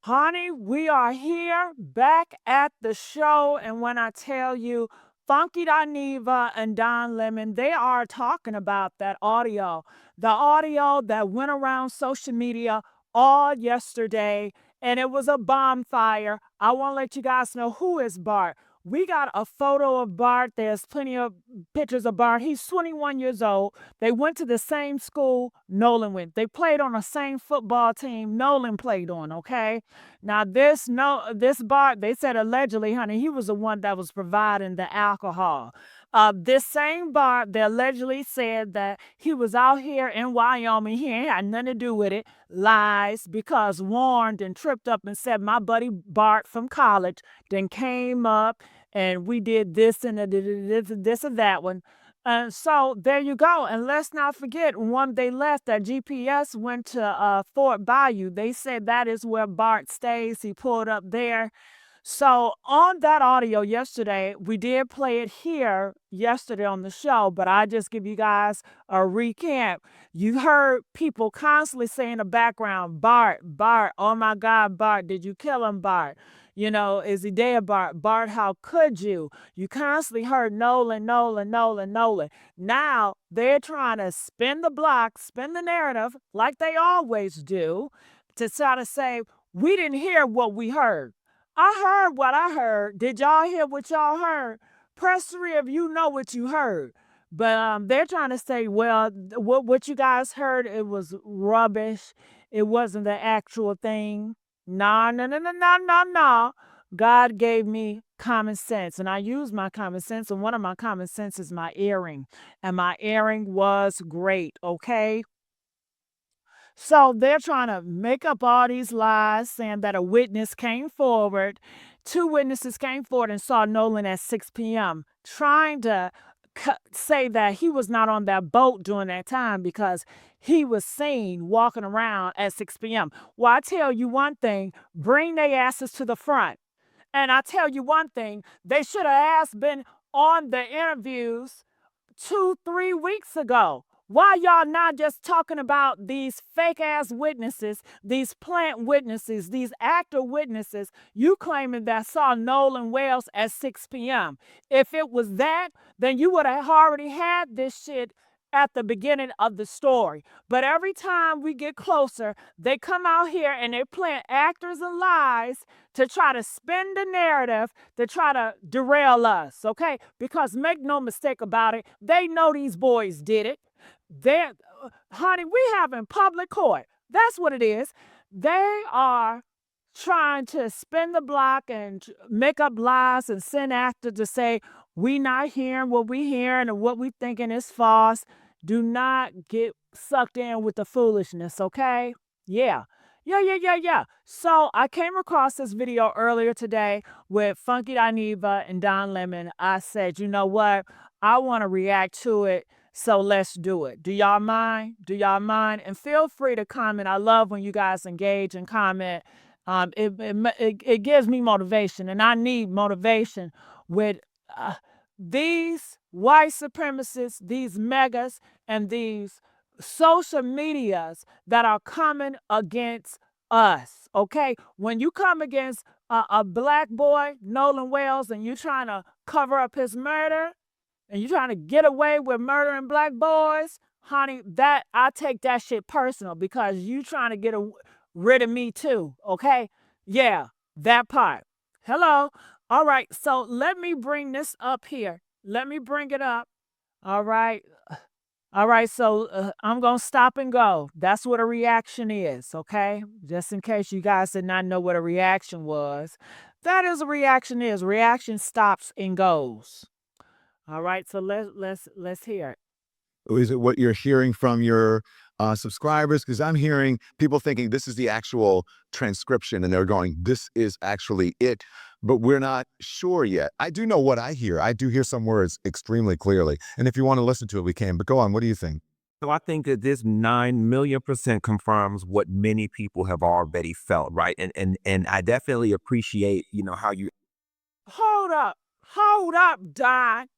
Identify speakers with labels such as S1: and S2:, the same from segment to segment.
S1: Honey, we are here back at the show. And when I tell you, Funky Dineva and Don Lemon, they are talking about that audio, the audio that went around social media all yesterday, and it was a bonfire. I want to let you guys know who is Bart. We got a photo of Bart. There's plenty of pictures of Bart. He's 21 years old. They went to the same school Nolan went. They played on the same football team Nolan played on, okay? Now this Bart, they said allegedly, honey, he was the one that was providing the alcohol. This same Bart, they allegedly said that he was out here in Wyoming. He ain't had nothing to do with it. Lies, because warned and tripped up and said my buddy Bart from college then came up and we did this and this and that one. And so there you go. And let's not forget, when they left, that GPS went to Fort Bayou. They said that is where Bart stays. He pulled up there. So on that audio yesterday, we did play it here yesterday on the show, but I just give you guys a recap. You heard people constantly saying in the background, Bart, Bart, oh my God, Bart, did you kill him, Bart? You know, is he dead, Bart? Bart, how could you? You constantly heard Nolan, Nolan, Nolan, Nolan. Now they're trying to spin the block, spin the narrative like they always do to try to say, we didn't hear what we heard. I heard what I heard. Did y'all hear what y'all heard? Press 3 if you know what you heard. But they're trying to say, well, what you guys heard, it was rubbish. It wasn't the actual thing. No, no, no, no, no, no, no. God gave me common sense, and I use my common sense, and one of my common sense is my earring. And my earring was great, okay? So they're trying to make up all these lies, saying that a witness came forward. Two witnesses came forward and saw Nolan at 6 p.m., trying to say that he was not on that boat during that time because he was seen walking around at 6 p.m. Well, I tell you one thing, bring their asses to the front. And I tell you one thing, they should have asked been on the interviews 2, 3 weeks ago. Why y'all not just talking about these fake ass witnesses, these plant witnesses, these actor witnesses? You claiming that saw Nolan Wells at 6 p.m. If it was that, then you would have already had this shit at the beginning of the story. But every time we get closer, they come out here and they plant actors and lies to try to spin the narrative, to try to derail us, okay? Because make no mistake about it, they know these boys did it. They're, honey, we have in public court. That's what it is. They are trying to spin the block and make up lies and send actors to say we not hearing what we hearing and what we thinking is false. Do not get sucked in with the foolishness, okay? Yeah. Yeah. So I came across this video earlier today with Funky Dineva and Don Lemon. I said, you know what? I want to react to it. So let's do it. Do y'all mind? Do y'all mind? And feel free to comment. I love when you guys engage and comment. It gives me motivation, and I need motivation with uh, these white supremacists, these megas, and these social medias that are coming against us. Okay, when you come against a black boy, Nolan Wells, and you trying to cover up his murder, and you trying to get away with murdering black boys, honey, that I take that shit personal because you trying to get rid of me too, okay? Yeah, that part. Hello. All right, so let me bring this up here. Let me bring it up. All right. All right, so I'm going to stop and go. That's what a reaction is, okay? Just in case you guys did not know what a reaction was. That is a reaction is. Reaction stops and goes. All right, so let's hear it.
S2: Is it what you're hearing from your subscribers? Because I'm hearing people thinking this is the actual transcription and they're going, this is actually it, but we're not sure yet. I do know what I hear. I do hear some words extremely clearly. And if you want to listen to it, we can. But go on. What do you think?
S3: So I think that this 9 million% confirms what many people have already felt, right? And I definitely appreciate, how you
S1: Hold up, Don.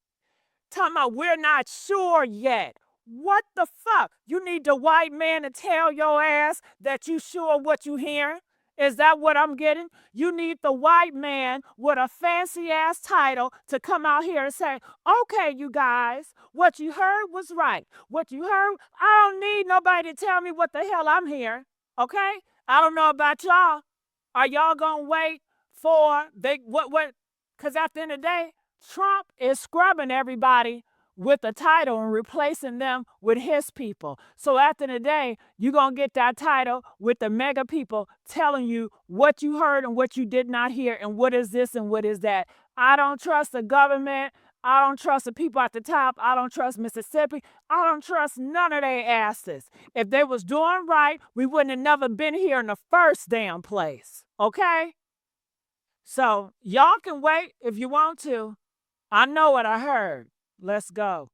S1: Talking about we're not sure yet. What the fuck? You need the white man to tell your ass that you sure what you hearing? Is that what I'm getting? You need the white man with a fancy ass title to come out here and say, okay, you guys, what you heard was right. What you heard, I don't need nobody to tell me what the hell I'm hearing. Okay? I don't know about y'all. Are y'all gonna wait for they what? Because at the end of the day, Trump is scrubbing everybody with a title and replacing them with his people. So at the end of the day, you're going to get that title with the mega people telling you what you heard and what you did not hear and what is this and what is that. I don't trust the government. I don't trust the people at the top. I don't trust Mississippi. I don't trust none of their asses. If they was doing right, we wouldn't have never been here in the first damn place. Okay? So y'all can wait if you want to. I know what I heard. Let's go.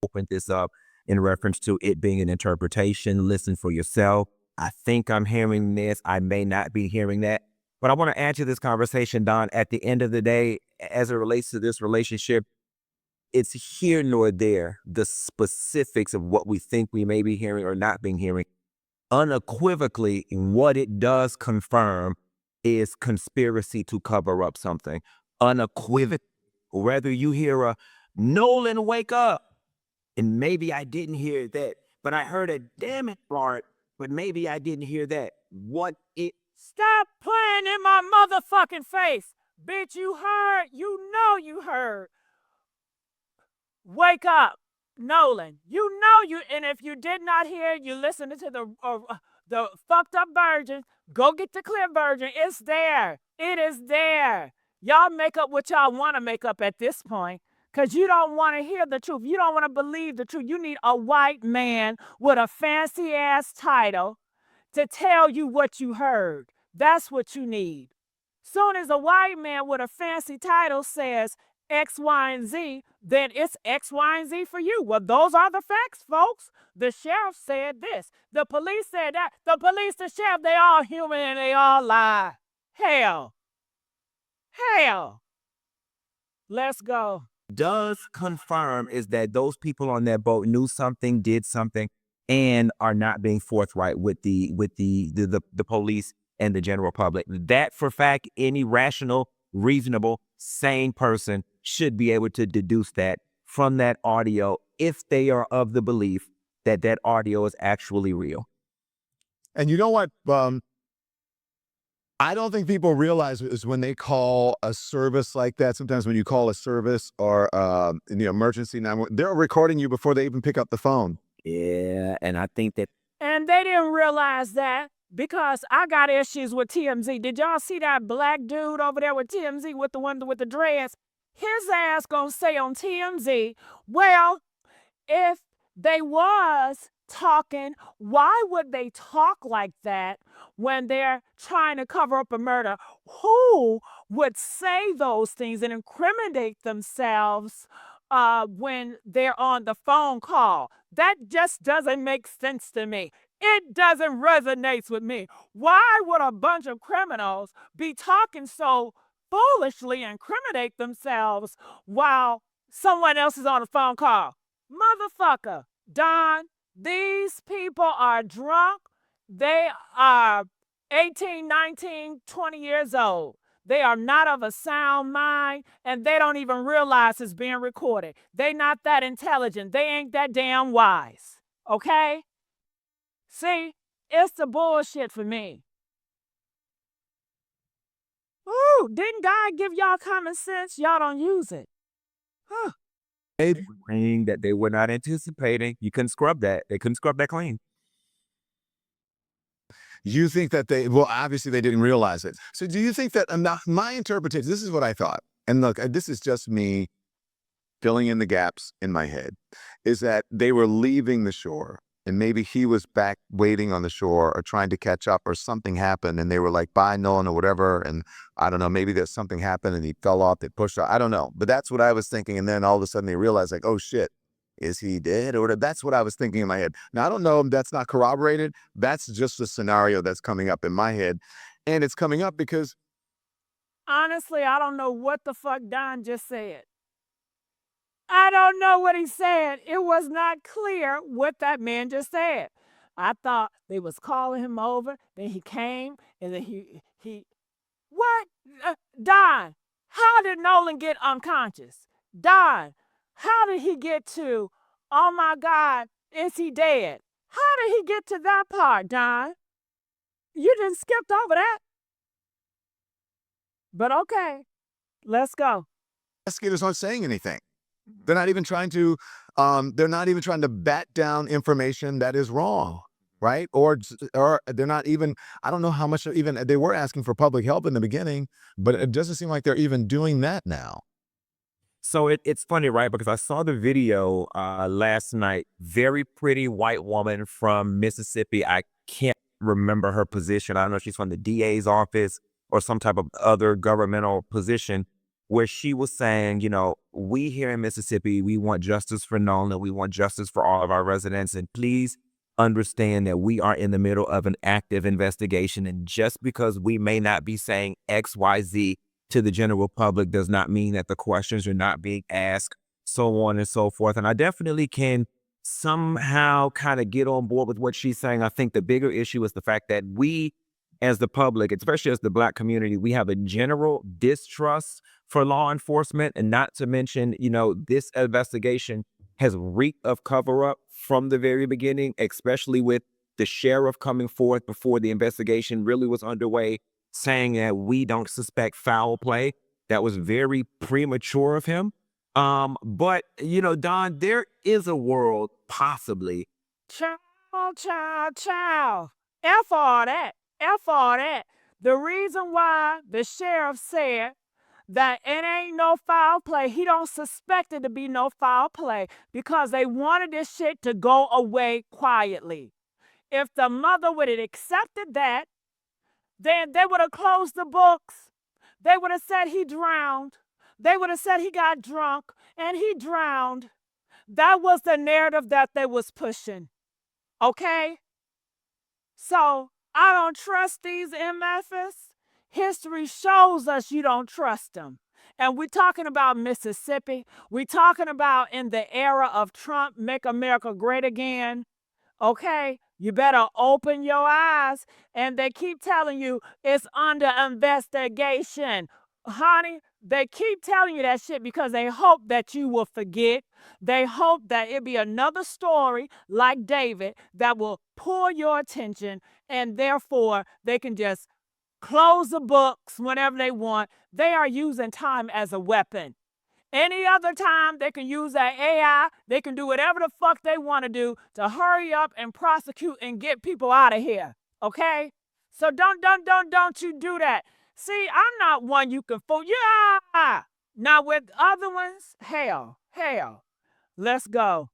S3: Opened this up in reference to it being an interpretation. Listen for yourself. I think I'm hearing this. I may not be hearing that. But I want to add to this conversation, Don. At the end of the day, as it relates to this relationship, it's here nor there. The specifics of what we think we may be hearing or not being hearing. Unequivocally, what it does confirm is conspiracy to cover up something. Unequivocally, whether you hear a Nolan wake up, and maybe I didn't hear that, but I heard a damn it part, but maybe I didn't hear that. What it
S1: Stop playing in my motherfucking face. Bitch, you heard. You know you heard. Wake up, Nolan. You know you, and if you did not hear, you listened to the fucked up version. Go get the clear version. It's there. It is there. Y'all make up what y'all want to make up at this point. Because you don't want to hear the truth. You don't want to believe the truth. You need a white man with a fancy ass title to tell you what you heard. That's what you need. Soon as a white man with a fancy title says X, Y, and Z, then it's X, Y, and Z for you. Well, those are the facts, folks. The sheriff said this. The police said that. The police, the sheriff, they all human and they all lie. Hell. Hell. Let's go.
S3: does confirm is that those people on that boat knew something, did something, and are not being forthright with the police and the general public. That for fact, any rational, reasonable, sane person should be able to deduce that from that audio if they are of the belief that that audio is actually real.
S2: And you know what? I don't think people realize is when they call a service like that. Sometimes when you call a service or in the emergency 911, they're recording you before they even pick up the phone.
S3: Yeah, and I think that
S1: And they didn't realize that because I got issues with TMZ. Did y'all see that black dude over there with TMZ with the one with the dreads? His ass gonna say on TMZ, well, if they was talking, why would they talk like that when they're trying to cover up a murder? Who would say those things and incriminate themselves when they're on the phone call? That just doesn't make sense to me. It doesn't resonate with me. Why would a bunch of criminals be talking so foolishly and incriminate themselves while someone else is on a phone call? Motherfucker, Don, these people are drunk. They are 18, 19, 20 years old. They are not of a sound mind, and they don't even realize it's being recorded. They not that intelligent. They ain't that damn wise. Okay? See, it's the bullshit for me. Ooh, didn't God give y'all common sense? Y'all don't use it. Huh.
S3: thing that they were not anticipating, you couldn't scrub that. They couldn't scrub that clean.
S2: You think that well, obviously they didn't realize it. So do you think that, my interpretation, this is what I thought. And look, this is just me filling in the gaps in my head, is that they were leaving the shore and maybe he was back waiting on the shore or trying to catch up or something happened and they were like, bye, Nolan or whatever. And I don't know, maybe there's something happened and he fell off, they pushed off. I don't know. But that's what I was thinking. And then all of a sudden they realized like, oh shit, is he dead? Or that's what I was thinking in my head. Now, I don't know if that's not corroborated. That's just a scenario that's coming up in my head. And it's coming up because
S1: Honestly, I don't know what the fuck Don just said. I don't know what he said. It was not clear what that man just said. I thought they was calling him over. Then he came, and then he what? Don, how did Nolan get unconscious? Don, how did he get to? Oh my God, is he dead? How did he get to that part, Don? You just skipped over that. But okay, let's go.
S2: Investigators aren't saying anything. They're not even trying to bat down information that is wrong, right? Or they're not even, I don't know how much even they were asking for public help in the beginning, but it doesn't seem like they're even doing that now.
S3: So it's funny, right? Because I saw the video last night. Very pretty white woman from Mississippi. I can't remember her position. I don't know if she's from the DA's office or some type of other governmental position, where she was saying, we here in Mississippi, we want justice for Nolan. We want justice for all of our residents. And please understand that we are in the middle of an active investigation. And just because we may not be saying X, Y, Z to the general public does not mean that the questions are not being asked, so on and so forth. And I definitely can somehow kind of get on board with what she's saying. I think the bigger issue is the fact that we, as the public, especially as the Black community, we have a general distrust for law enforcement. And not to mention, this investigation has reeked of cover up from the very beginning, especially with the sheriff coming forth before the investigation really was underway, saying that we don't suspect foul play. That was very premature of him. But Don, there is a world possibly.
S1: Child. F all that. F all that. The reason why the sheriff said that it ain't no foul play, he don't suspect it to be no foul play, because they wanted this shit to go away quietly. If the mother would have accepted that, then they would have closed the books. They would have said he drowned. They would have said he got drunk and he drowned. That was the narrative that they was pushing. Okay? So I don't trust these MFs. History shows us you don't trust them. And we're talking about Mississippi. We're talking about in the era of Trump, make America great again. Okay? You better open your eyes. And they keep telling you it's under investigation. Honey, they keep telling you that shit because they hope that you will forget. They hope that it be another story like David that will pull your attention, and therefore they can just close the books whenever they want. They are using time as a weapon. Any other time they can use that AI, they can do whatever the fuck they want to do to hurry up and prosecute and get people out of here. Okay? So don't you do that. See, I'm not one you can fool. Yeah. Now with other ones, hell. Let's go.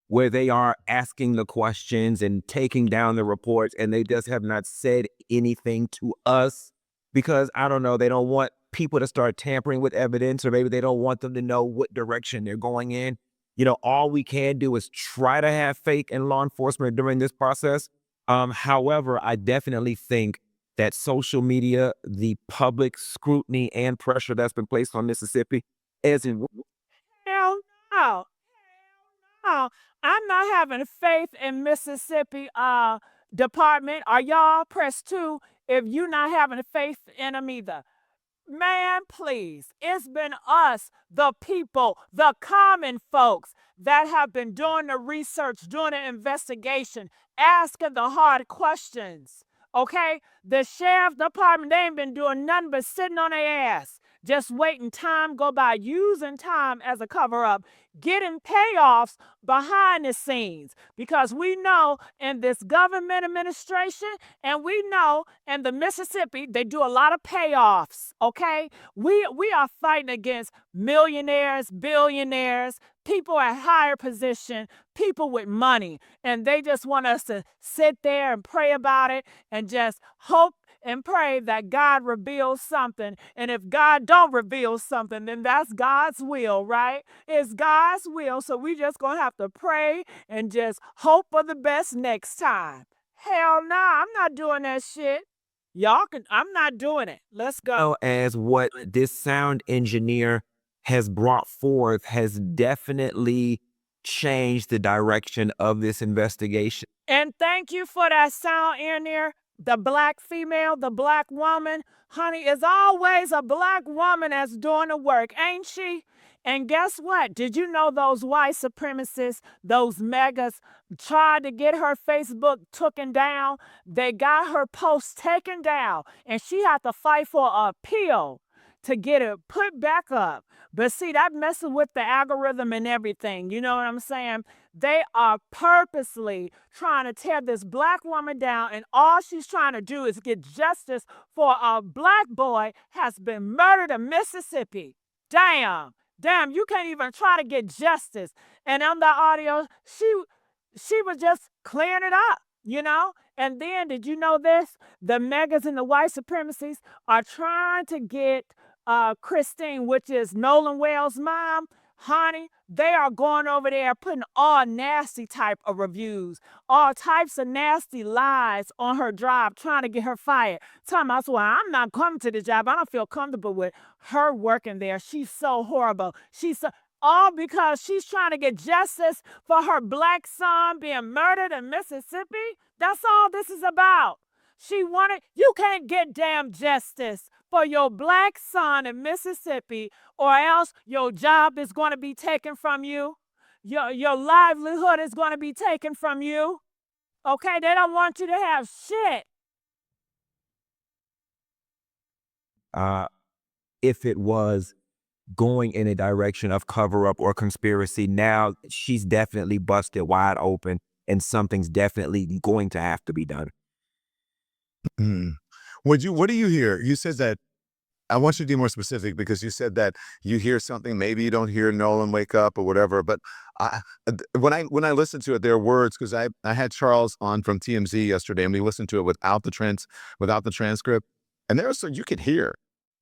S3: Where they are asking the questions and taking down the reports, and they just have not said anything to us because, I don't know, they don't want people to start tampering with evidence, or maybe they don't want them to know what direction they're going in. All we can do is try to have faith in law enforcement during this process. However, I definitely think that social media, the public scrutiny and pressure that's been placed on Mississippi is in.
S1: Hell no. Oh, I'm not having faith in Mississippi department. Are y'all? Press 2 if you not having faith in them either. Man, please. It's been us, the people, the common folks that have been doing the research, doing the investigation, asking the hard questions. Okay? The sheriff department, they ain't been doing nothing but sitting on their ass, just waiting time go by, using time as a cover up, getting payoffs behind the scenes. Because we know in this government administration, and we know in the Mississippi, they do a lot of payoffs. Okay? We are fighting against millionaires, billionaires, people at higher position, people with money, and they just want us to sit there and pray about it and just hope and pray that God reveals something. And if God don't reveal something, then that's God's will, right? It's God's will. So we just gonna have to pray and just hope for the best next time. Hell nah, I'm not doing that shit. I'm not doing it. Let's go.
S3: As what this sound engineer has brought forth has definitely changed the direction of this investigation.
S1: And thank you for that sound in there. The black female, the black woman, honey, is always a black woman that's doing the work, ain't she? And guess what? Did you know those white supremacists, those megas, tried to get her Facebook taken down? They got her post taken down, and she had to fight for an appeal to get it put back up. But see, that messes with the algorithm and everything. You know what I'm saying? They are purposely trying to tear this black woman down, and all she's trying to do is get justice for a black boy has been murdered in Mississippi. Damn. Damn, you can't even try to get justice. And on the audio, she was just clearing it up, you know? And then, did you know this? The megas and the white supremacies are trying to get Christine, which is Nolan Wales' mom, honey, they are going over there putting all nasty type of reviews, all types of nasty lies on her job, trying to get her fired. Talking about, well, I'm not coming to the job. I don't feel comfortable with her working there. She's so horrible. All because she's trying to get justice for her black son being murdered in Mississippi. That's all this is about. You can't get damn justice for your black son in Mississippi, or else your job is going to be taken from you. Your livelihood is going to be taken from you. Okay, they don't want you to have shit.
S3: If it was going in a direction of cover up or conspiracy, now she's definitely busted wide open and something's definitely going to have to be done.
S2: What do you hear? You said that, I want you to be more specific, because you said that you hear something, maybe you don't hear Nolan wake up or whatever, but when I listened to it, there are words, because I had Charles on from TMZ yesterday, and we listened to it without the transcript, and you could hear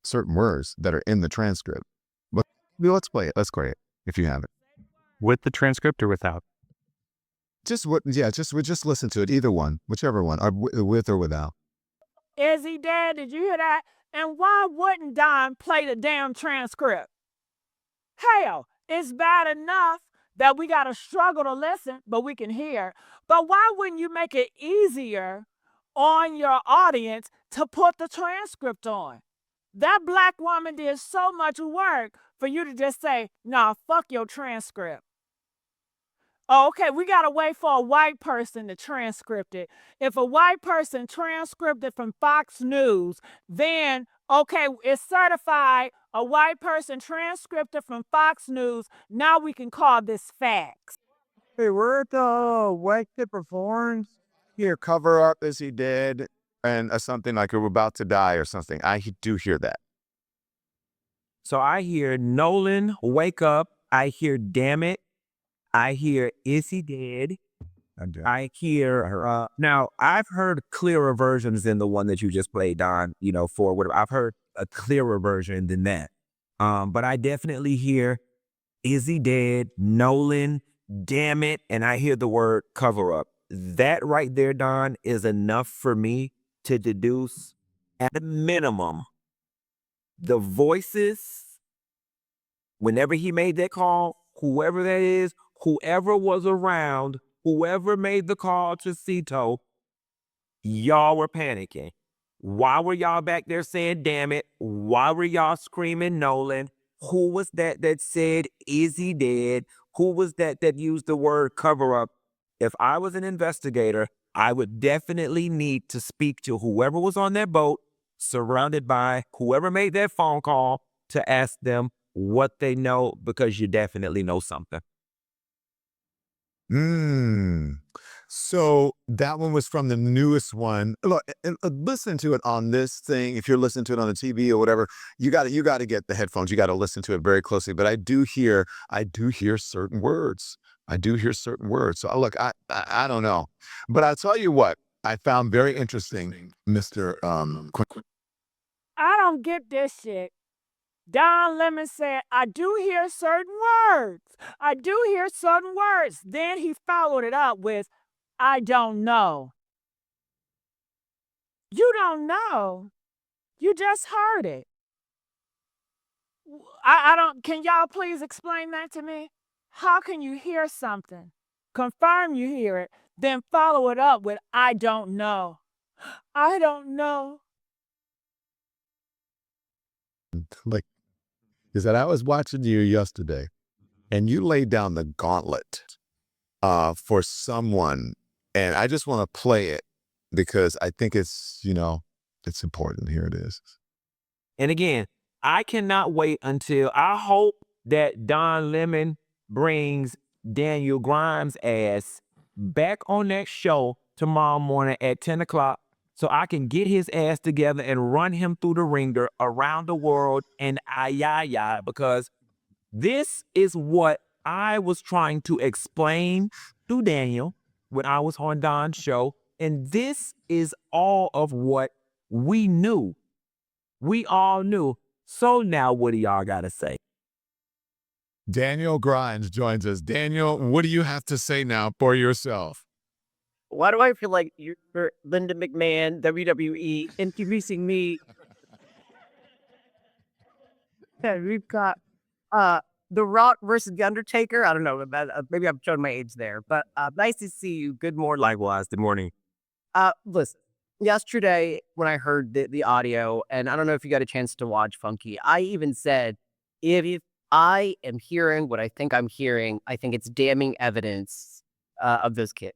S2: certain words that are in the transcript. But let's play it. Let's play it if you have it.
S4: With the transcript or without?
S2: Just listen to it, either one, whichever one, or with or without.
S1: Is he dead? Did you hear that? And why wouldn't Don play the damn transcript? Hell, it's bad enough that we got to struggle to listen, but we can hear. But why wouldn't you make it easier on your audience to put the transcript on? That black woman did so much work for you to just say, nah, fuck your transcript. Oh, okay, we got to wait for a white person to transcript it. If a white person transcripted it from Fox News, then, okay, it's certified. A white person transcripted from Fox News. Now we can call this facts.
S2: Hey, we're at the white tip performs here, cover up as he did, and something like we're about to die or something. I do hear that.
S3: So I hear Nolan, wake up. I hear, damn it. I hear, is he dead? I hear, now I've heard clearer versions than the one that you just played, Don, for whatever. I've heard a clearer version than that. But I definitely hear, is he dead? Nolan, damn it. And I hear the word cover up. That right there, Don, is enough for me to deduce, at a minimum, the voices, whenever he made that call, whoever that is, whoever was around, whoever made the call to Cito, y'all were panicking. Why were y'all back there saying, damn it? Why were y'all screaming Nolan? Who was that said, is he dead? Who was that used the word cover up? If I was an investigator, I would definitely need to speak to whoever was on that boat, surrounded by whoever made that phone call, to ask them what they know, because you definitely know something.
S2: So that one was from the newest one. Look, and listen to it on this thing. If you're listening to it on the TV or whatever, you got to get the headphones. You got to listen to it very closely. But I do hear certain words. So look, I don't know, but I'll tell you what I found very interesting, Mr.
S1: I don't get this shit. Don Lemon said, I do hear certain words. I do hear certain words. Then he followed it up with, I don't know. You don't know. You just heard it. I don't, can y'all please explain that to me? How can you hear something? Confirm you hear it. then follow it up with, I don't know. I don't know.
S2: Like, is that I was watching you yesterday and you laid down the gauntlet for someone, and I just want to play it because I think it's, it's important. Here it is.
S3: And again, I cannot wait until I hope that Don Lemon brings Daniel Grimes' ass back on that show tomorrow morning at 10 o'clock so I can get his ass together and run him through the ringer around the world and ayaya, because this is what I was trying to explain to Daniel when I was on Don's show. And this is all of what we knew. We all knew. So now what do y'all got to say?
S2: Daniel Grimes joins us. Daniel, what do you have to say now for yourself?
S5: Why do I feel like you're Linda McMahon, WWE, introducing me? And we've got The Rock versus The Undertaker. I don't know. Maybe I'm showing my age there, but nice to see you. Good morning.
S3: Likewise, good morning.
S5: Listen, yesterday when I heard the audio, and I don't know if you got a chance to watch Funky, I even said, if I am hearing what I think I'm hearing, I think it's damning evidence of this kid.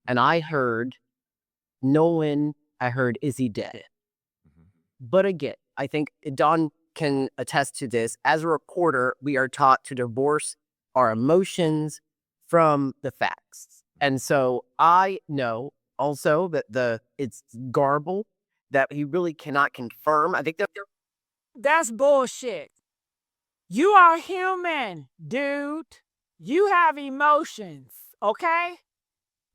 S5: And I heard Nolan, I heard, is he dead? But again, I think Don can attest to this. As a reporter, we are taught to divorce our emotions from the facts. And so I know also that it's garble, that he really cannot confirm. I think that
S1: That's bullshit. You are human, dude. You have emotions, okay?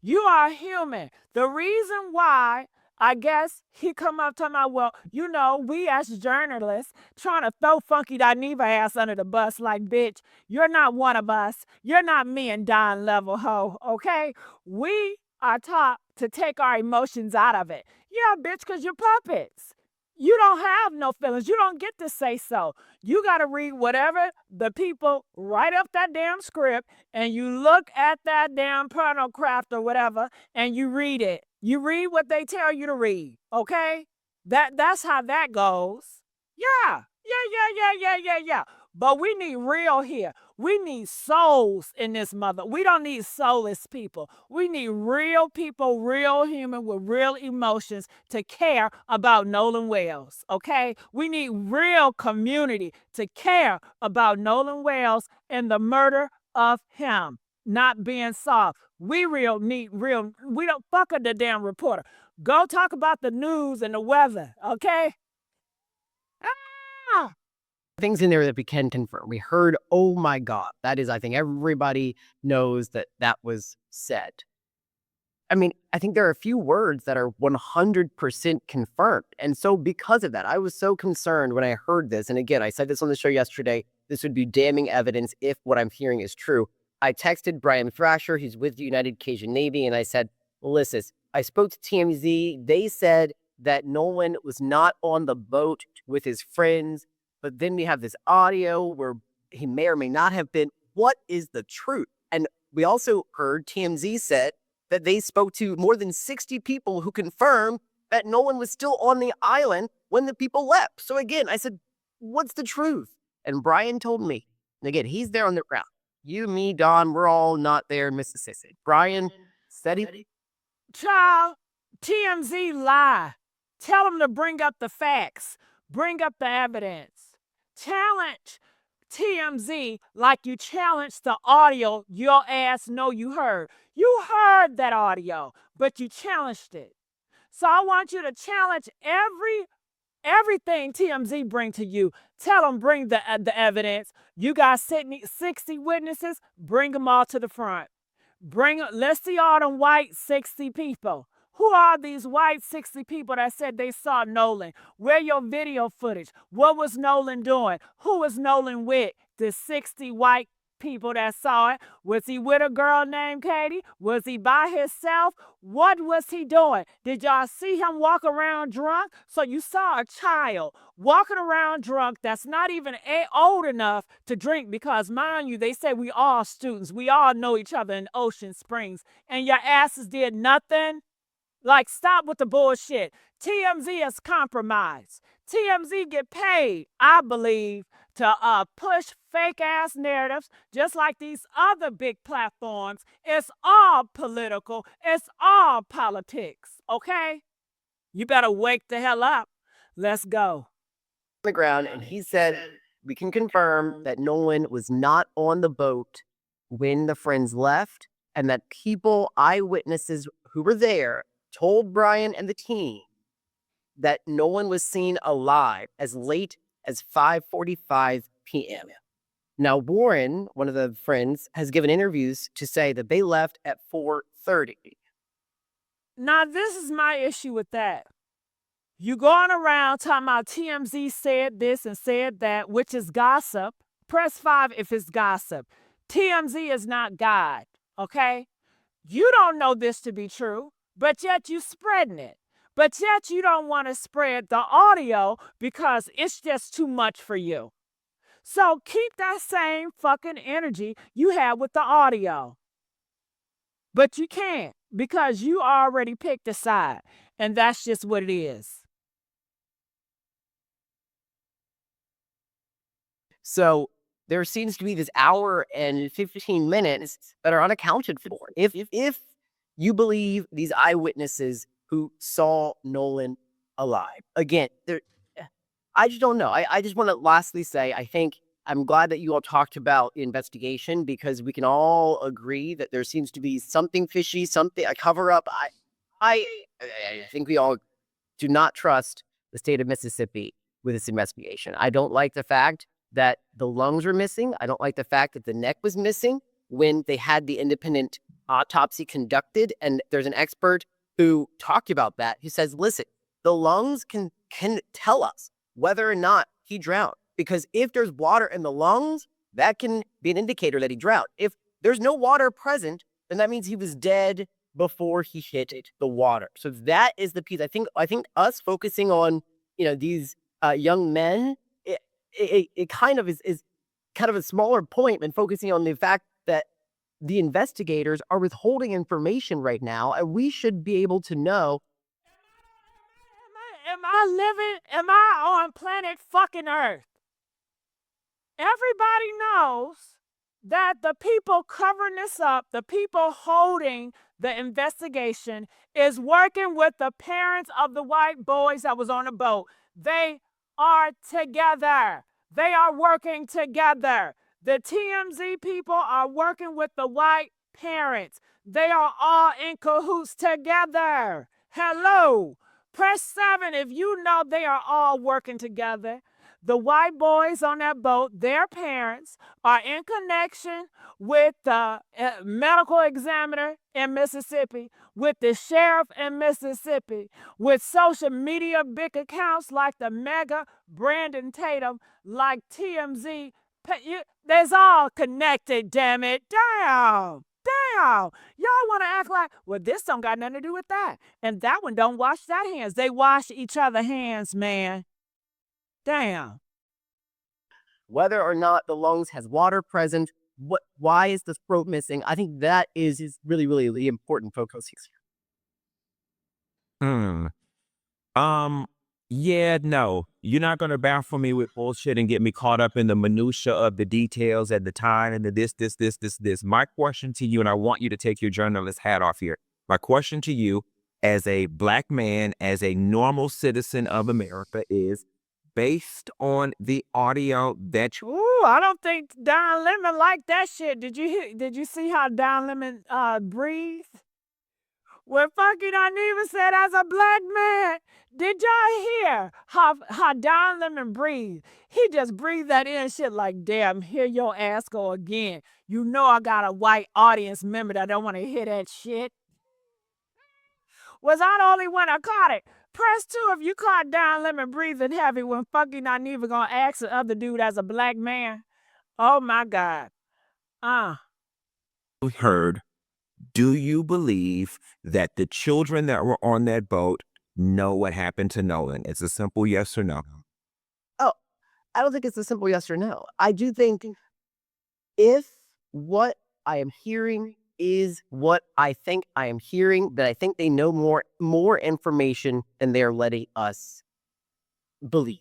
S1: You are human. The reason why, I guess he come up talking about, well, we as journalists trying to throw Funky Dineva ass under the bus like, bitch, you're not one of us. You're not me and Don level hoe, okay? We are taught to take our emotions out of it. Yeah, bitch, because you're puppets. You don't have no feelings. You don't get to say so. You got to read whatever the people write up that damn script, and you look at that damn pornograph or whatever, and you read it. You read what they tell you to read, okay? That's how that goes. Yeah. Yeah. But we need real here. We need souls in this mother. We don't need soulless people. We need real people, real human with real emotions to care about Nolan Wells, okay? We need real community to care about Nolan Wells and the murder of him not being solved. We need real, we don't fuck with the damn reporter. Go talk about the news and the weather, okay? Ah!
S5: things in there that we can confirm. We heard, oh my God. That is, I think everybody knows that was said. I mean, I think there are a few words that are 100% confirmed. And so because of that, I was so concerned when I heard this. And again, I said this on the show yesterday, this would be damning evidence if what I'm hearing is true. I texted Brian Thrasher, he's with the United Cajun Navy, and I said, listen, I spoke to TMZ. They said that Nolan was not on the boat with his friends, but then we have this audio where he may or may not have been. What is the truth? And we also heard TMZ said that they spoke to more than 60 people who confirmed that Nolan was still on the island when the people left. So again, I said, what's the truth? And Brian told me, and again, he's there on the ground. You, me, Don, we're all not there in Mississippi. Brian said he...
S1: Child, TMZ lie. Tell them to bring up the facts. Bring up the evidence. Challenge TMZ like you challenged the audio your ass know you heard. You heard that audio, but you challenged it. So I want you to challenge everything TMZ bring to you. Tell them bring the evidence. You got 60 witnesses, bring them all to the front. Let's see all them white 60 people. Who are these white 60 people that said they saw Nolan? Where your video footage? What was Nolan doing? Who was Nolan with? The 60 white people that saw it. Was he with a girl named Katie? Was he by himself? What was he doing? Did y'all see him walk around drunk? So you saw a child walking around drunk that's not even old enough to drink, because mind you, they say we all students. We all know each other in Ocean Springs, and your asses did nothing. Like, stop with the bullshit. TMZ is compromised. TMZ get paid, I believe, to push fake ass narratives, just like these other big platforms. It's all political. It's all politics. Okay? You better wake the hell up. Let's go.
S5: The ground, and he said we can confirm that Nolan was not on the boat when the friends left, and that eyewitnesses who were there told Brian and the team that Nolan was seen alive as late as 5:45 p.m. Now, Warren, one of the friends, has given interviews to say that they left at 4:30.
S1: Now, this is my issue with that. You going around talking about TMZ said this and said that, which is gossip. Press 5 if it's gossip. TMZ is not God, okay? You don't know this to be true, but yet you spreading it. But yet you don't want to spread the audio because it's just too much for you. So keep that same fucking energy you had with the audio. But you can't, because you already picked a side, and that's just what it is.
S5: So there seems to be this hour and 15 minutes that are unaccounted for. If you believe these eyewitnesses who saw Nolan alive, again, I just don't know. I just want to lastly say, I think I'm glad that you all talked about the investigation, because we can all agree that there seems to be something fishy, a cover up. I think we all do not trust the state of Mississippi with this investigation. I don't like the fact that the lungs were missing. I don't like the fact that the neck was missing when they had the independent autopsy conducted. And there's an expert who talked about that. He says, listen, the lungs can tell us whether or not he drowned. Because if there's water in the lungs, that can be an indicator that he drowned. If there's no water present, then that means he was dead before he hit the water. So that is the piece. I think us focusing on, these young men, it kind of is kind of a smaller point than focusing on the fact that the investigators are withholding information right now, and we should be able to know.
S1: Am I on planet fucking Earth? Everybody knows that the people covering this up, the people holding the investigation, is working with the parents of the white boys that was on the boat. They are together. They are working together. The TMZ people are working with the white parents. They are all in cahoots together. Hello. Press 7 if you know they are all working together. The white boys on that boat, their parents, are in connection with the medical examiner in Mississippi, with the sheriff in Mississippi, with social media big accounts like the Mega, Brandon Tatum, like TMZ. There's all connected, damn it. Damn. Y'all want to act like, well, this don't got nothing to do with that. And that one don't wash that hands. They wash each other hands, man. Damn.
S5: Whether or not the lungs has water present, why is the throat missing? I think that is really, really the important focus here.
S3: Yeah, no. You're not gonna baffle me with bullshit and get me caught up in the minutia of the details at the time and the this. My question to you, and I want you to take your journalist hat off here. My question to you, as a black man, as a normal citizen of America, is based on the audio that you.
S1: Ooh, I don't think Don Lemon liked that shit. Did you see how Don Lemon breathed? When Funky Dineva said, as a black man, did y'all hear how Don Lemon breathed? He just breathed that in shit like, damn, hear your ass go again. You know I got a white audience member that don't want to hear that shit. Was I the only one that caught it? Press 2 if you caught Don Lemon breathing heavy when Funky Dineva gonna ask the other dude as a black man. Oh my God.
S3: Heard, do you believe that the children that were on that boat know what happened to Nolan? It's a simple yes or no.
S5: Oh, I don't think it's a simple yes or no. I do think if what I am hearing is what I think I am hearing, then I think they know more information than they're letting us believe.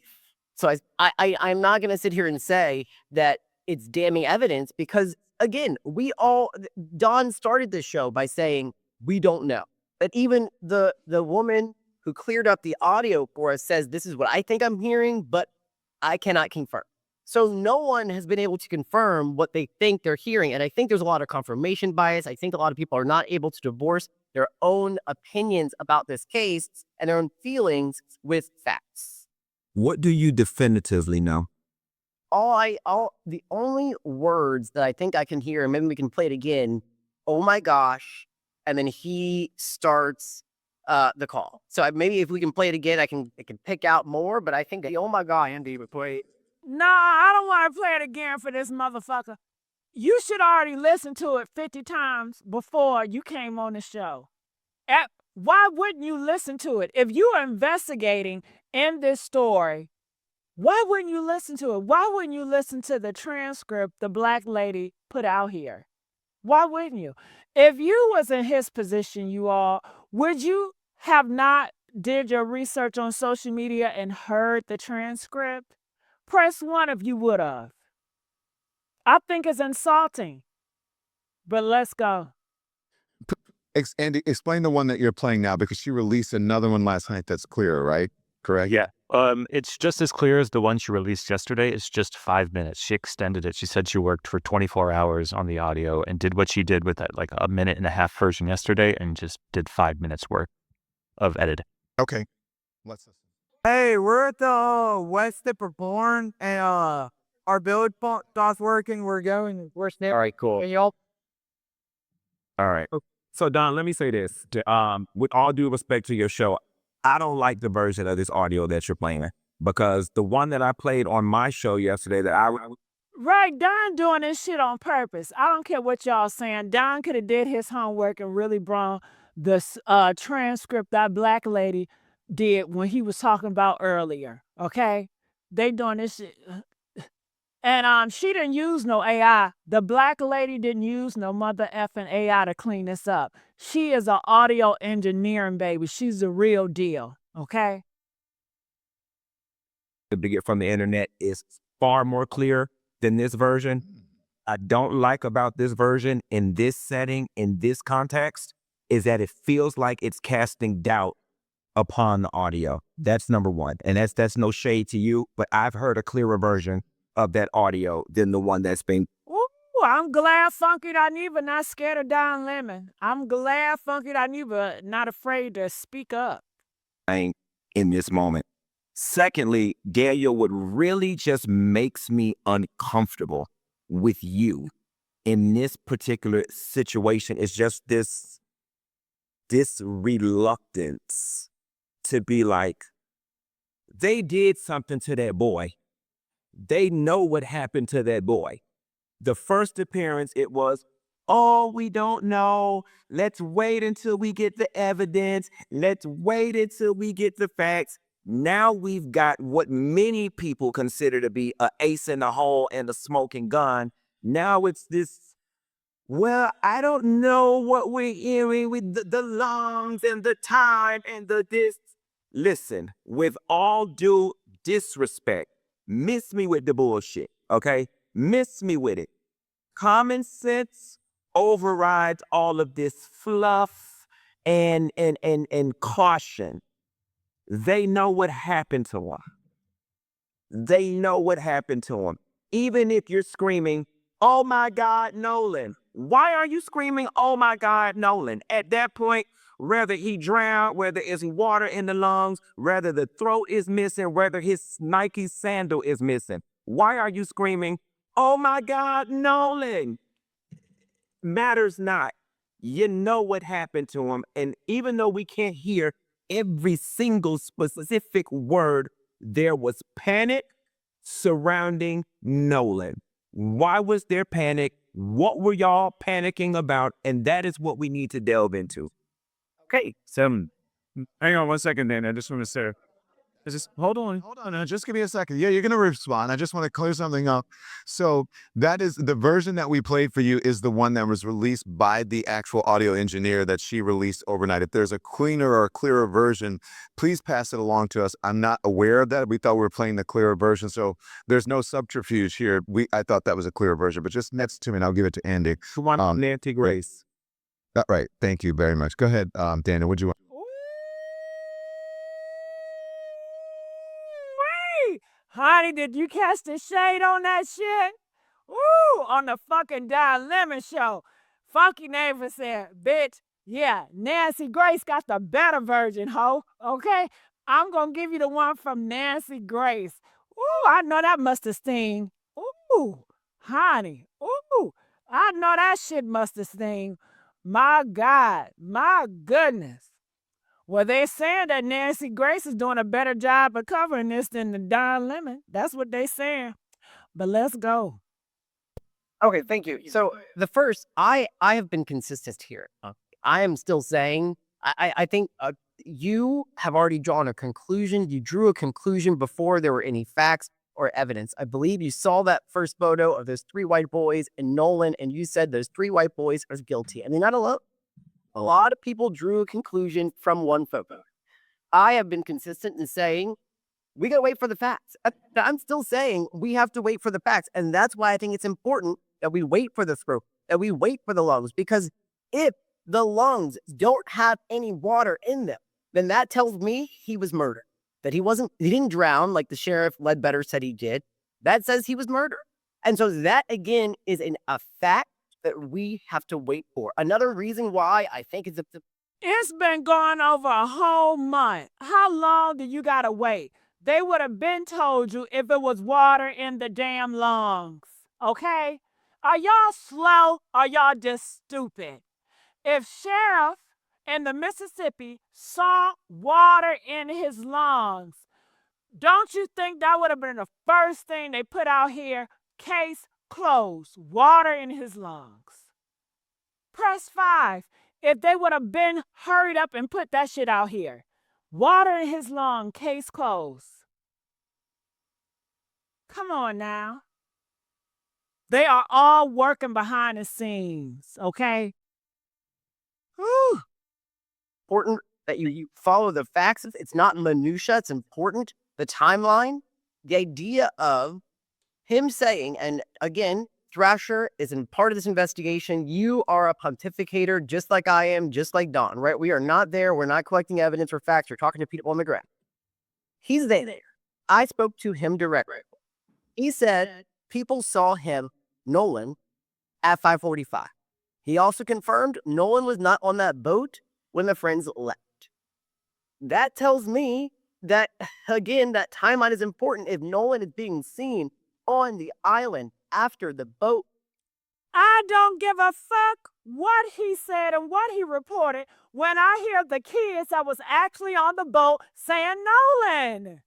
S5: So I'm not going to sit here and say that it's damning evidence because again, Don started this show by saying we don't know. That even the woman who cleared up the audio for us says this is what I think I'm hearing, but I cannot confirm. So no one has been able to confirm what they think they're hearing. And I think there's a lot of confirmation bias. I think a lot of people are not able to divorce their own opinions about this case and their own feelings with facts.
S3: What do you definitively know?
S5: The only words that I think I can hear, and maybe we can play it again. Oh my gosh. And then he starts the call. So maybe if we can play it again, I can pick out more, but I think the oh my god, Andy would play it.
S1: Nah, I don't want to play it again for this motherfucker. You should already listen to it 50 times before you came on the show. Why wouldn't you listen to it? If you are investigating in this story, why wouldn't you listen to it? Why wouldn't you listen to the transcript the black lady put out here? Why wouldn't you? If you was in his position, you all, would you have not did your research on social media and heard the transcript? Press 1 if you would have. I think it's insulting. But let's go.
S2: Andy, explain the one that you're playing now because she released another one last night that's clearer, right? Correct?
S4: Yeah. It's just as clear as the one she released yesterday. It's just 5 minutes. She extended it. She said she worked for 24 hours on the audio and did what she did with that, like a 1.5-minute version yesterday, and just did 5 minutes worth of editing.
S2: Okay. Let's listen.
S6: Hey, we're at the West Porn, and our build stops working. We're
S3: All right, cool.
S6: Can y'all?
S3: All right. So Don, let me say this. With all due respect to your show, I don't like the version of this audio that you're playing because the one that I played on my show yesterday
S1: Right, Don doing this shit on purpose. I don't care what y'all saying. Don could have did his homework and really brought the transcript that black lady did when he was talking about earlier. Okay, they doing this shit. And she didn't use no AI. The black lady didn't use no mother effing AI to clean this up. She is an audio engineering baby. She's the real deal. Okay.
S3: to get from the internet is far more clear than this version. I don't like about this version in this setting, in this context, is that it feels like it's casting doubt upon the audio. That's number one. And that's no shade to you, but I've heard a clearer version of that audio than the one that's been.
S1: Ooh, I'm glad Funky Dineva not scared of Don Lemon. I'm glad Funky Dineva not afraid to speak up.
S3: In this moment. Secondly, Daniel, what really just makes me uncomfortable with you in this particular situation is just this reluctance to be like, they did something to that boy. They know what happened to that boy. The first appearance, it was, oh, we don't know. Let's wait until we get the evidence. Let's wait until we get the facts. Now we've got what many people consider to be an ace in the hole and a smoking gun. Now it's this, well, I don't know what we're hearing with the lungs and the time and the this. Listen, with all due disrespect, miss me with the bullshit, okay? Miss me with it. Common sense overrides all of this fluff and caution. They know what happened to him. They know what happened to him. Even if you're screaming, oh my God, Nolan. Why are you screaming, oh my God, Nolan? At that point, whether he drowned, whether it's water in the lungs, whether the throat is missing, whether his Nike sandal is missing. Why are you screaming, oh my God, Nolan? Matters not. You know what happened to him. And even though we can't hear every single specific word, there was panic surrounding Nolan. Why was there panic? What were y'all panicking about? And that is what we need to delve into.
S5: Okay.
S4: So, hang on 1 second, Dan. I just want to say, hold on.
S2: Hold on, just give me a second. Yeah, you're going to respond. I just want to clear something up. So that is the version that we played for you is the one that was released by the actual audio engineer that she released overnight. If there's a cleaner or clearer version, please pass it along to us. I'm not aware of that. We thought we were playing the clearer version. So there's no subterfuge here. I thought that was a clearer version, but just next to me, and I'll give it to Andy.
S3: Nancy Grace.
S2: Right. Thank you very much. Go ahead, Daniel. What'd you want?
S1: Wee! Honey, did you catch the shade on that shit? Woo! On the fucking Don Lemon show. Funky Neighbor said, bitch, yeah, Nancy Grace got the better version, ho. Okay? I'm gonna give you the one from Nancy Grace. Ooh, I know that must have sting. Ooh, honey. Ooh, I know that shit must have sting. My God. My goodness. Well, they're saying that Nancy Grace is doing a better job of covering this than the Don Lemon. That's what they saying. But let's go.
S5: Okay, thank you. So the first, I have been consistent here. I am still saying, I think you have already drawn a conclusion. You drew a conclusion before there were any facts or evidence. I believe you saw that first photo of those 3 white boys and Nolan, and you said those 3 white boys are guilty. And they're not alone. A lot of people drew a conclusion from one photo. I have been consistent in saying we got to wait for the facts. I'm still saying we have to wait for the facts. And that's why I think it's important that we wait for the throat, that we wait for the lungs. Because if the lungs don't have any water in them, then that tells me he was murdered. That he didn't drown like the sheriff Ledbetter said he did. That says he was murdered. And so that, again, is a fact that we have to wait for. Another reason why I think is
S1: It's been going over a whole month. How long do you gotta wait? They would have been told you if it was water in the damn lungs. Okay? Are y'all slow or y'all just stupid? If Sheriff in the Mississippi saw water in his lungs, don't you think that would have been the first thing they put out here? Case closed. Water in his lungs. Press 5. If they would have been hurried up and put that shit out here. Water in his lung, case closed. Come on now. They are all working behind the scenes, okay? Whew.
S5: important that you follow the facts. It's not minutia. It's important. The timeline, the idea of him saying, and again, Thrasher is in part of this investigation. You are a pontificator just like I am, just like Don, right? We are not there. We're not collecting evidence or facts. We're talking to people on the ground. He's there. I spoke to him directly. He said people saw him, Nolan, at 5:45. He also confirmed Nolan was not on that boat when the friends left. That tells me that, again, that timeline is important. If Nolan is being seen on the island after the boat,
S1: I don't give a fuck what he said and what he reported when I hear the kids that was actually on the boat saying Nolan.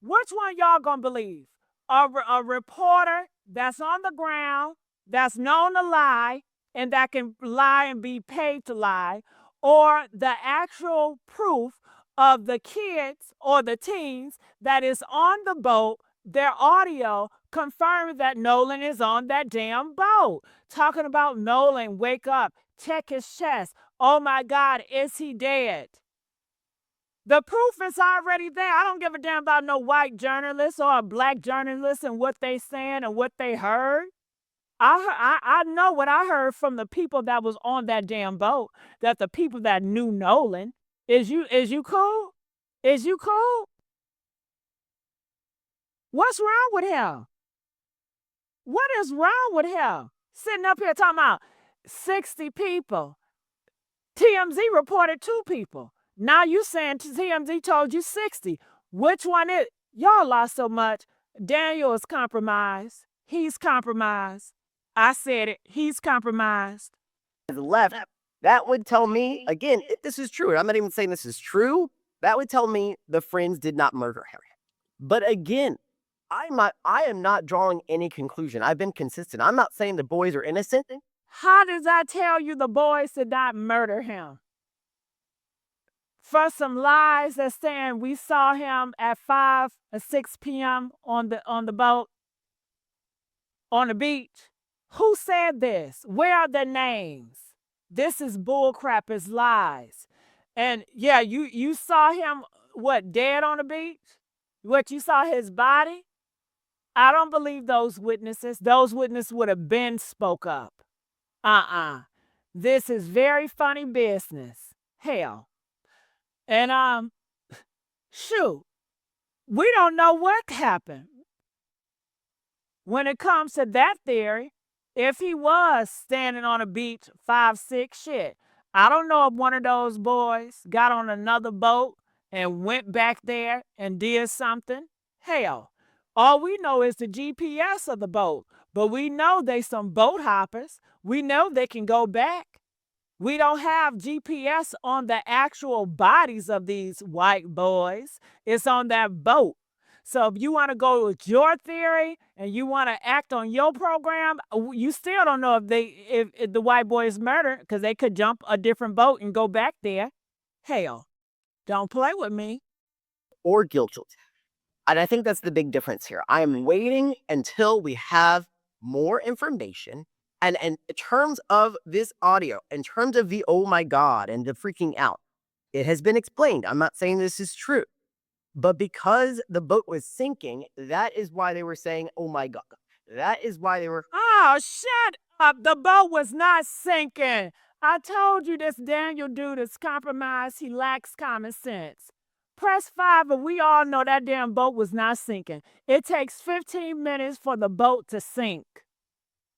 S1: Which one y'all gonna believe? A reporter that's on the ground, that's known to lie, and that can lie and be paid to lie, or the actual proof of the kids or the teens that is on the boat, their audio confirming that Nolan is on that damn boat. Talking about Nolan, wake up, check his chest. Oh my God, is he dead? The proof is already there. I don't give a damn about no white journalist or a black journalist and what they saying and what they heard. I know what I heard from the people that was on that damn boat, that the people that knew Nolan. Is you cool? Is you cool? What's wrong with him? What is wrong with him? Sitting up here talking about 60 people. TMZ reported 2 people. Now you saying TMZ told you 60. Which one is? Y'all lost so much. Daniel is compromised. He's compromised. I said it. He's compromised.
S5: left. That would tell me, again, if this is true, and I'm not even saying this is true, that would tell me the friends did not murder Harry. But again, I am not drawing any conclusion. I've been consistent. I'm not saying the boys are innocent.
S1: How does that tell you the boys did not murder him? For some lies that's saying we saw him at 5 or 6 p.m. on the boat, on the beach. Who said this? Where are their names? This is bullcrap, it's lies. And yeah, you saw him, what, dead on the beach? What, you saw his body? I don't believe those witnesses. Those witnesses would have been spoke up. This is very funny business. Hell. And shoot, we don't know what happened. When it comes to that theory, if he was standing on a beach 5, 6, shit, I don't know if one of those boys got on another boat and went back there and did something. Hell, all we know is the GPS of the boat, but we know they some boat hoppers. We know they can go back. We don't have GPS on the actual bodies of these white boys. It's on that boat. So if you want to go with your theory and you want to act on your program, you still don't know if the white boy is murdered, because they could jump a different boat and go back there. Hell, don't play with me.
S5: Or guilty. And I think that's the big difference here. I am waiting until we have more information. And in terms of this audio, in terms of the oh my God and the freaking out, it has been explained. I'm not saying this is true. But because the boat was sinking, that is why they were saying, oh my God. That is why they were.
S1: Oh, shut up. The boat was not sinking. I told you this Daniel dude is compromised. He lacks common sense. Press 5, and we all know that damn boat was not sinking. It takes 15 minutes for the boat to sink.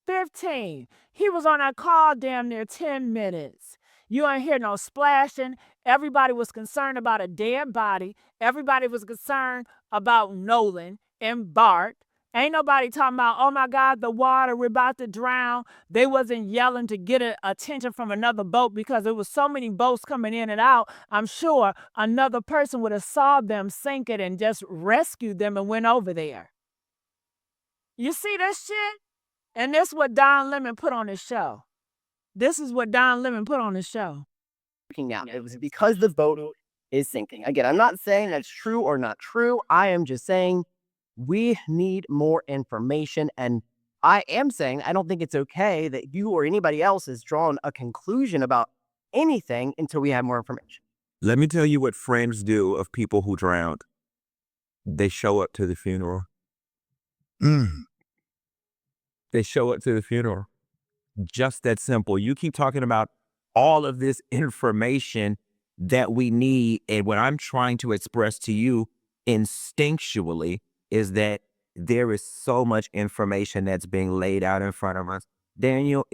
S1: 15. He was on that call damn near 10 minutes. You ain't hear no splashing. Everybody was concerned about a dead body. Everybody was concerned about Nolan and Bart. Ain't nobody talking about, oh my God, the water, we're about to drown. They wasn't yelling to get attention from another boat, because there was so many boats coming in and out. I'm sure another person would have saw them sink it and just rescued them and went over there. You see this shit? And this is what Don Lemon put on his show. This is what Don Lemon put on his show.
S5: Out. It was because the boat is sinking. Again, I'm not saying that's true or not true. I am just saying we need more information. And I am saying I don't think it's okay that you or anybody else has drawn a conclusion about anything until we have more information.
S3: Let me tell you what friends do of people who drowned. They show up to the funeral. They show up to the funeral. Just that simple. You keep talking about all of this information that we need. And what I'm trying to express to you instinctually is that there is so much information that's being laid out in front of us. Daniel,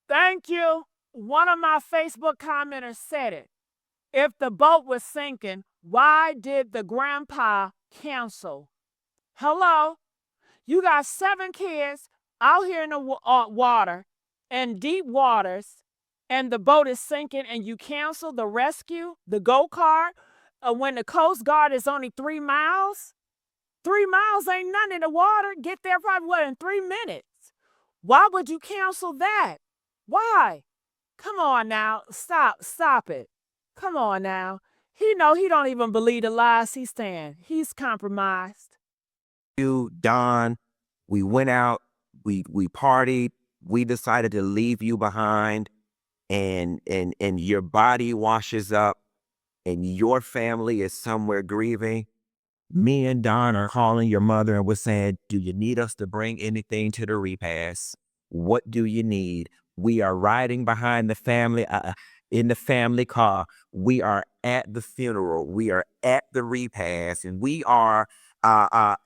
S1: Thank you. One of my Facebook commenters said it. If the boat was sinking, why did the grandpa cancel? Hello? You got 7 kids out here in the water, in deep waters, and the boat is sinking, and you cancel the rescue, the go-kart, when the Coast Guard is only 3 miles? 3 miles ain't nothing in the water. Get there probably, what, in 3 minutes? Why would you cancel that? Why? Come on now. Stop it. Come on now. He don't even believe the lies he's saying. He's compromised.
S3: Don, we went out, we partied, we decided to leave you behind, and your body washes up and your family is somewhere grieving. Me and Don are calling your mother and we're saying, do you need us to bring anything to the repast? What do you need? We are riding behind the family in the family car. We are at the funeral. We are at the repast, and we are on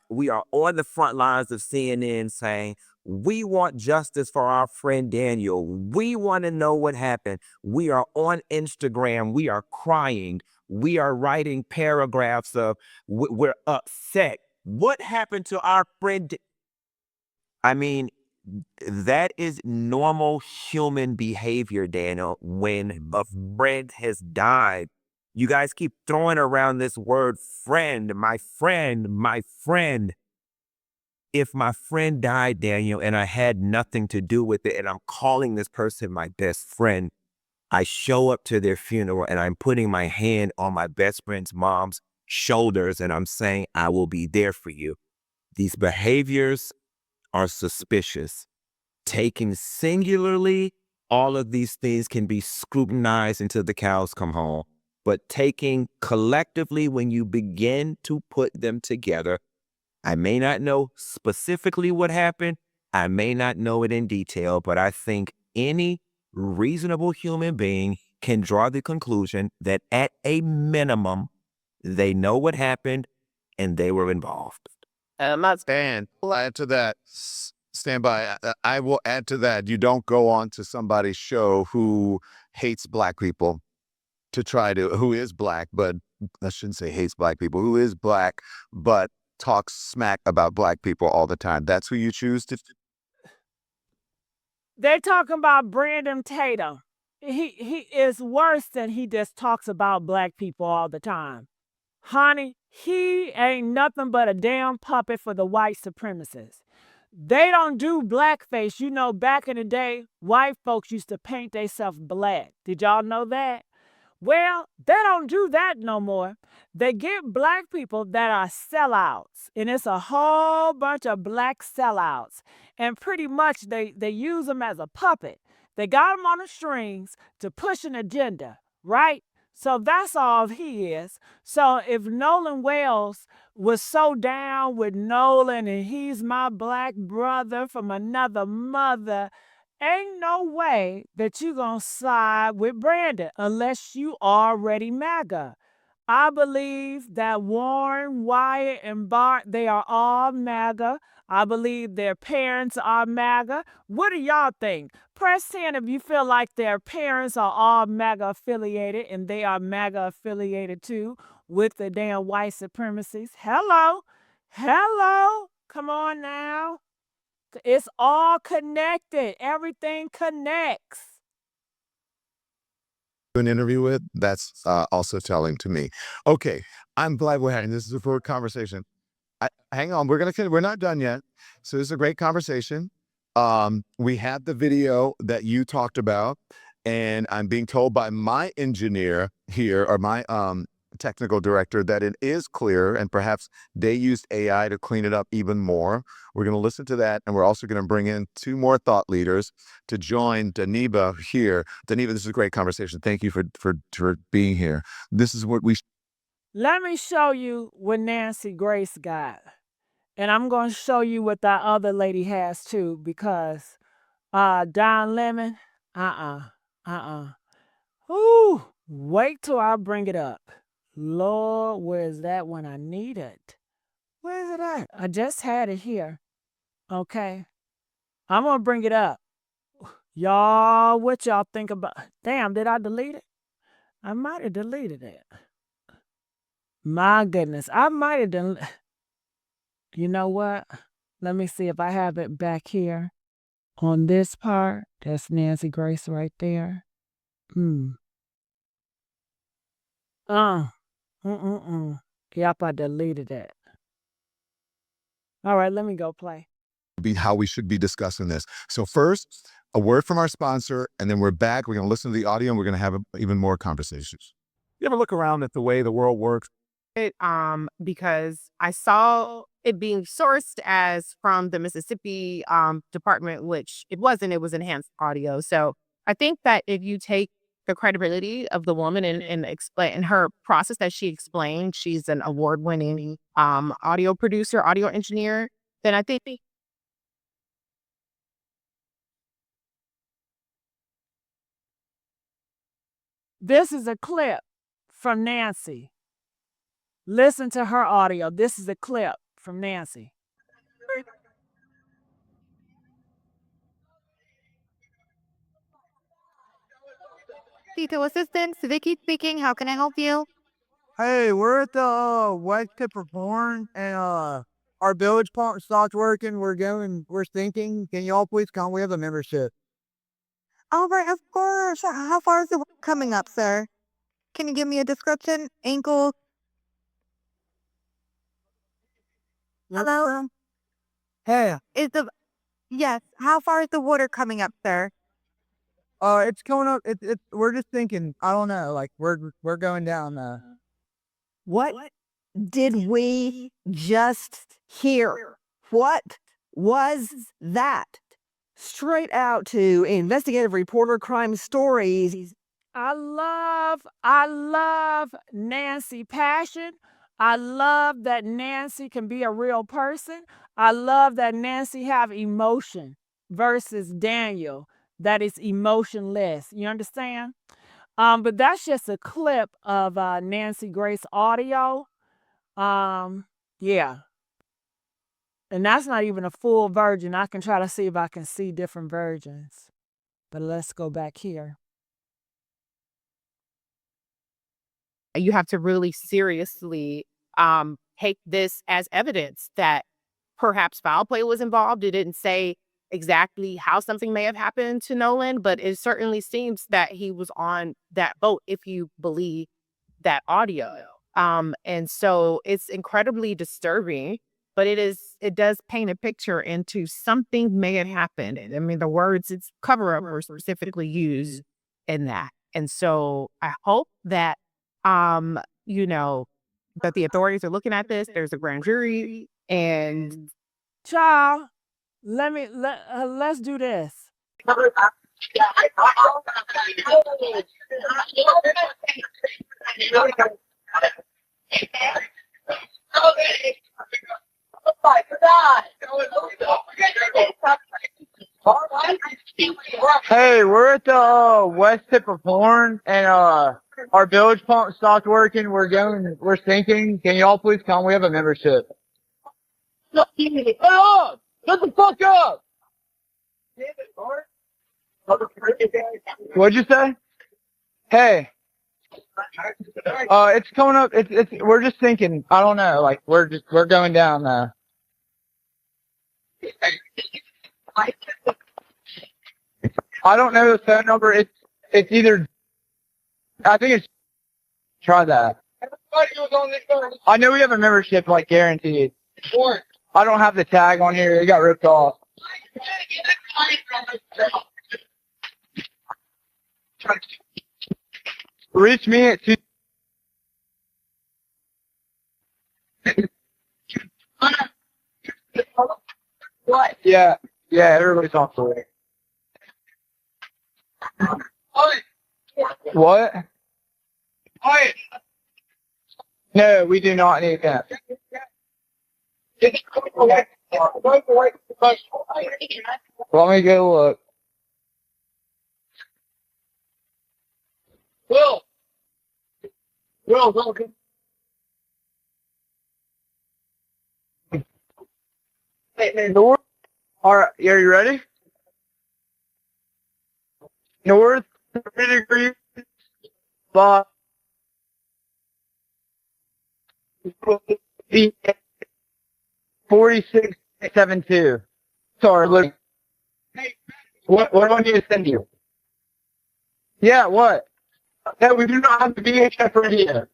S3: the front lines of CNN saying, we want justice for our friend Daniel. We want to know what happened. We are on Instagram. We are crying. We are writing paragraphs of, we're upset. What happened to our friend? I mean, that is normal human behavior, Daniel. When a friend has died, You guys keep throwing around this word friend, my friend, my friend. If my friend died, Daniel, and I had nothing to do with it, and I'm calling this person my best friend, I show up to their funeral and I'm putting my hand on my best friend's mom's shoulders and I'm saying, I will be there for you. These behaviors are suspicious. Taken singularly, all of these things can be scrutinized until the cows come home. But taking collectively, when you begin to put them together, I may not know specifically what happened. I may not know it in detail, but I think any reasonable human being can draw the conclusion that at a minimum, they know what happened and they were involved.
S5: I'm not
S2: And I'll add to that. Stand by. I will add to that. You don't go on to somebody's show who hates black people to try to, who is black, but I shouldn't say hates black people, who is black, but talks smack about black people all the time. That's who you choose to.
S1: They're talking about Brandon Tatum. He is worse than he just talks about black people all the time. Honey, he ain't nothing but a damn puppet for the white supremacists. They don't do blackface. You know, back in the day, white folks used to paint themselves black. Did y'all know that? Well, they don't do that no more. They get black people that are sellouts, and it's a whole bunch of black sellouts. And pretty much they use them as a puppet. They got them on the strings to push an agenda, right? So that's all he is. So if Nolan Wells was so down with Nolan and he's my black brother from another mother, ain't no way that you gonna side with Brandon unless you already MAGA. I believe that Warren, Wyatt, and Bart, they are all MAGA. I believe their parents are MAGA. What do y'all think? Press 10 if you feel like their parents are all MAGA affiliated and they are MAGA affiliated too with the damn white supremacists. Hello. Hello. Come on now. It's all connected. Everything connects.
S2: An interview with, that's also telling to me. Okay, I'm glad we're having this is a good conversation. Hang on, we're not done yet. So this is a great conversation. We had the video that you talked about, and I'm being told by my engineer here, or my technical director, that it is clear, and perhaps they used AI to clean it up even more. We're going to listen to that, and we're also going to bring in 2 more thought leaders to join Dineva here. Dineva, this is a great conversation. Thank you for being here. This is what we.
S1: Let me show you what Nancy Grace got. And I'm going to show you what that other lady has too, because Don Lemon, Ooh, wait till I bring it up. Lord, where's that when I need it? Where's it at? I just had it here. Okay. I'm going to bring it up. Y'all, what y'all think about? Damn, did I delete it? I might have deleted it. My goodness, I might have done. You know what? Let me see if I have it back here on this part. That's Nancy Grace right there. Yep, I deleted it. All right, let me go play.
S2: Be how we should be discussing this. So first, a word from our sponsor, and then we're back. We're going to listen to the audio, and we're going to have even more conversations. You ever look around at the way the world works?
S5: Because I saw it being sourced as from the Mississippi department, which it wasn't. It was enhanced audio. So I think that if you take the credibility of the woman and explain and her process that she explained, she's an award-winning audio producer, audio engineer. Then I think
S1: This is a clip from Nancy. Listen to her audio. This is a clip from Nancy.
S7: Detail assistance, Vicky speaking. How can I help you?
S6: Hey, we're at the West to perform, and our village pump stopped working. We're thinking, can y'all please come? We have a membership.
S7: All right, of course. How far is the work coming up, sir? Can you give me a description? Ankle. Hello?
S6: Hey,
S7: Yes. How far is the water coming up, sir?
S6: it's coming up. We're just thinking. I don't know. Like we're going down.
S8: What did we just hear? What was that? Straight out to investigative reporter crime stories.
S1: I love Nancy passion. I love that Nancy can be a real person. I love that Nancy have emotion versus Daniel that is emotionless. You understand? But that's just a clip of Nancy Grace audio. Yeah. And that's not even a full version. I can try to see if I can see different versions. But let's go back here.
S5: You have to really seriously take this as evidence that perhaps foul play was involved. It didn't say exactly how something may have happened to Nolan, but it certainly seems that he was on that boat if you believe that audio. And so it's incredibly disturbing, but it does paint a picture into something may have happened. I mean, the words it's cover up were specifically used in that. And so I hope that you know, that the authorities are looking at this. There's a grand jury, and
S1: Child, let's do this.
S6: Hey, we're at the west tip of Horn, and our village pump stopped working. We're sinking. Can y'all please come? We have a membership. Hey, up! Shut the fuck up! What'd you say? Hey. It's coming up. We're just thinking. I don't know. Like we're going down. I don't know the phone number. It's either. I think it's. Try that. I know we have a membership, like guaranteed. I don't have the tag on here. It got ripped off. Reach me at 2. What? Yeah, everybody's off the way. What? No, we do not need that. Let me go look. Will, look. North. All right, are you ready? North 30 degrees by 46.72. Sorry, look. What do I need to send you? Yeah, what? No, we do not have the VHF radio.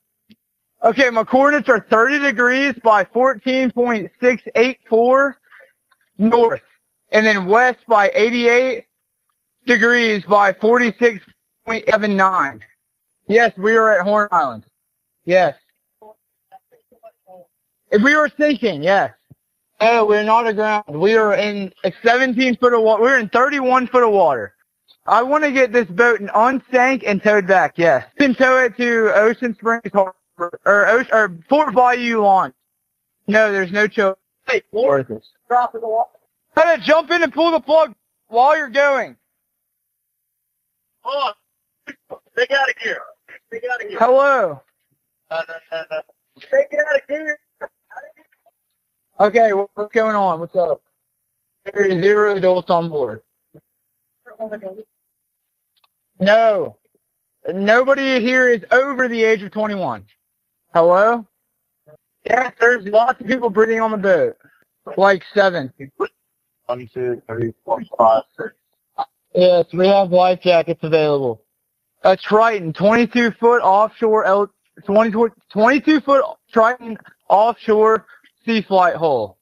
S6: Okay, my coordinates are 30 degrees by 14.684 north, and then west by 88 degrees by 46.79. Yes, we are at Horn Island. Yes. If we were sinking, yes. Oh, we're not aground. We are in 17 foot of water. We're in 31 foot of water. I want to get this boat unsank and towed back, yes. You can tow it to Ocean Springs Harbor, or Fort Bayou launch. No, there's no tow. Hey, drop in the water. How to jump in and pull the plug while you're going. Hold on. Take out of here. Hello. Take it out of here. Okay, what's going on? What's up? There is 0 adults on board. No. Nobody here is over the age of 21. Hello? Yes, there's lots of people breathing on the boat. Like 7. 1, 2, 3, 4, 5, 6. Yes, we have life jackets available. A Triton, 22-foot offshore 22-foot Triton offshore sea flight hull.